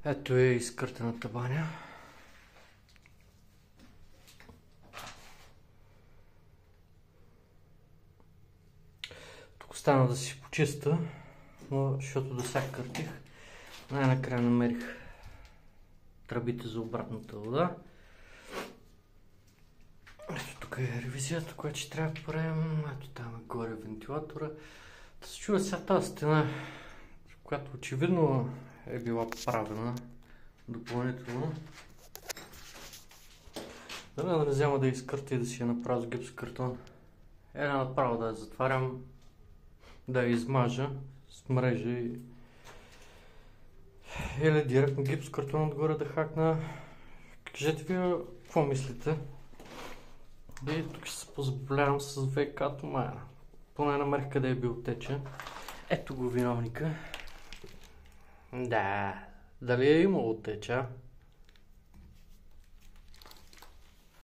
Ето е изкъртената баня. Тук остана да си почиста, но защото до сега къртих, най-накрая намерих тръбите за обратната вода. Ето тук е ревизията, която ще трябва да правим. Ето там е горе вентилатора. Да се чува сега тази стена, която очевидно е била правена допълнително. Да не взема да изкърта и да си я направя с гипсокартон. Направо да я затварям, да я измажа с мрежа или директно гипсокартон отгоре да хакна. Кажете ви какво мислите. И тук ще се позабавлявам с ВК-то, поне намерих къде е бил тече. Ето го виновника. Да, дали е имало теча?